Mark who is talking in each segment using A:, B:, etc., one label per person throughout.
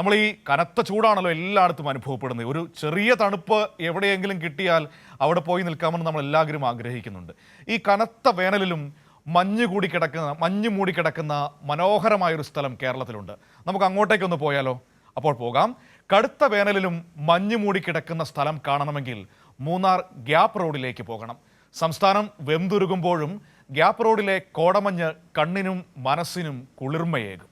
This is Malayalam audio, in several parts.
A: നമ്മൾ ഈ കനത്ത ചൂടാണല്ലോ എല്ലായിടത്തും അനുഭവപ്പെടുന്നത്. ഒരു ചെറിയ തണുപ്പ് എവിടെയെങ്കിലും കിട്ടിയാൽ അവിടെ പോയി നിൽക്കാമെന്ന് നമ്മൾ എല്ലാവരും ആഗ്രഹിക്കുന്നുണ്ട്. ഈ കനത്ത വേനലിലും മഞ്ഞ് മൂടി കിടക്കുന്ന മനോഹരമായൊരു സ്ഥലം കേരളത്തിലുണ്ട്. നമുക്ക് അങ്ങോട്ടേക്കൊന്ന് പോയാലോ? അപ്പോൾ പോകാം. കടുത്ത വേനലിലും മഞ്ഞ് മൂടി കിടക്കുന്ന സ്ഥലം കാണണമെങ്കിൽ മൂന്നാർ ഗ്യാപ്പ് റോഡിലേക്ക് പോകണം. സംസ്ഥാനം വെന്തുരുകുമ്പോഴും ഗ്യാപ്പ് റോഡിലെ കോടമഞ്ഞ് കണ്ണിനും മനസ്സിനും കുളിർമയേകും.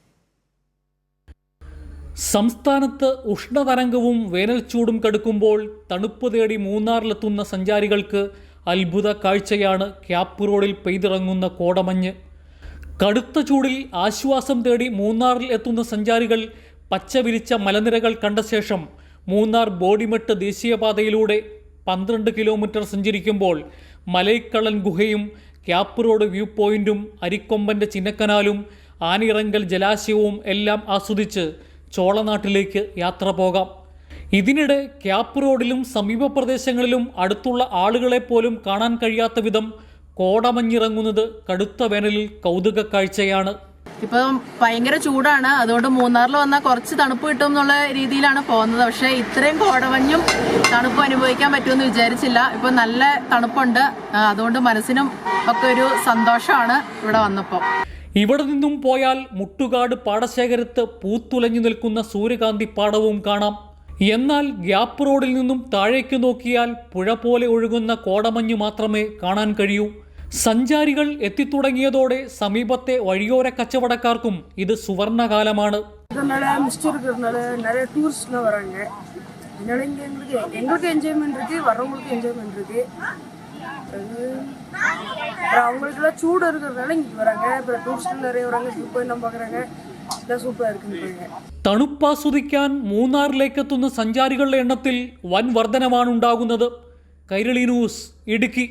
B: സംസ്ഥാനത്ത് ഉഷ്ണതരംഗവും വേനൽച്ചൂടും കടുക്കുമ്പോൾ തണുപ്പ് തേടി മൂന്നാറിലെത്തുന്ന സഞ്ചാരികൾക്ക് അത്ഭുത കാഴ്ചയാണ് ഗ്യാപ്പ് റോഡിൽ പെയ്തിറങ്ങുന്ന കോടമഞ്ഞ്. കടുത്ത ചൂടിൽ ആശ്വാസം തേടി മൂന്നാറിൽ എത്തുന്ന സഞ്ചാരികൾ പച്ച വിരിച്ച മലനിരകൾ കണ്ട ശേഷം മൂന്നാർ ബോഡിമെട്ട് ദേശീയപാതയിലൂടെ 12 കിലോമീറ്റർ സഞ്ചരിക്കുമ്പോൾ മലൈക്കള്ളൻ ഗുഹയും ഗ്യാപ്പ് റോഡ് വ്യൂ പോയിന്റും അരിക്കൊമ്പൻ്റെ ചിന്നക്കനാലും ആനിറങ്കൽ ജലാശയവും എല്ലാം ആസ്വദിച്ച് ചോളനാട്ടിലേക്ക് യാത്ര പോകാം. ഇതിനിടെ ഗ്യാപ്പ് റോഡിലും സമീപ പ്രദേശങ്ങളിലും അടുത്തുള്ള ആളുകളെ പോലും കാണാൻ കഴിയാത്ത വിധം കോടമഞ്ഞിറങ്ങുന്നത് കടുത്ത വേനലിൽ കൗതുക കാഴ്ചയാണ്.
C: ഇപ്പം ഭയങ്കര ചൂടാണ്, അതുകൊണ്ട് മൂന്നാറിൽ വന്നാൽ കുറച്ച് തണുപ്പ് കിട്ടും എന്നുള്ള രീതിയിലാണ് പോകുന്നത്. പക്ഷേ ഇത്രയും കോടമഞ്ഞും തണുപ്പ് അനുഭവിക്കാൻ പറ്റുമെന്ന് വിചാരിച്ചില്ല. ഇപ്പം നല്ല തണുപ്പുണ്ട്, അതുകൊണ്ട് മനസ്സിനും ഒക്കെ ഒരു സന്തോഷമാണ് ഇവിടെ വന്നപ്പോൾ.
B: ഇവിടെ നിന്നും പോയാൽ മുട്ടുകാട് പാടശേഖരത്ത് പൂത്തുലഞ്ഞു നിൽക്കുന്ന സൂര്യകാന്തി പാടവും കാണാം. എന്നാൽ ഗ്യാപ്പ് റോഡിൽ നിന്നും താഴേക്ക് നോക്കിയാൽ പുഴ പോലെ ഒഴുകുന്ന കോടമഞ്ഞ് മാത്രമേ കാണാൻ കഴിയൂ. സഞ്ചാരികൾ എത്തിത്തുടങ്ങിയതോടെ സമീപത്തെ വഴിയോര കച്ചവടക്കാർക്കും ഇത് സുവർണകാലമാണ്.
D: சூடு இருக்கிறதுனால இங்கே வராங்க. அப்புறம் டூரிஸ்ட் நிறைய வராங்க, போய் நம்ம பார்க்குறாங்க. സൂപ്പറാ இருக்குன்னு.
B: തണുപ്പാസ്വദിക്കാൻ മൂന്നാറിലേക്കെത്തുന്ന സഞ്ചാരികളുടെ എണ്ണത്തിൽ വൻ വർധനമാണ് ഉണ്ടാകുന്നത്. കൈരളി ന്യൂസ്, ഇടുക്കി.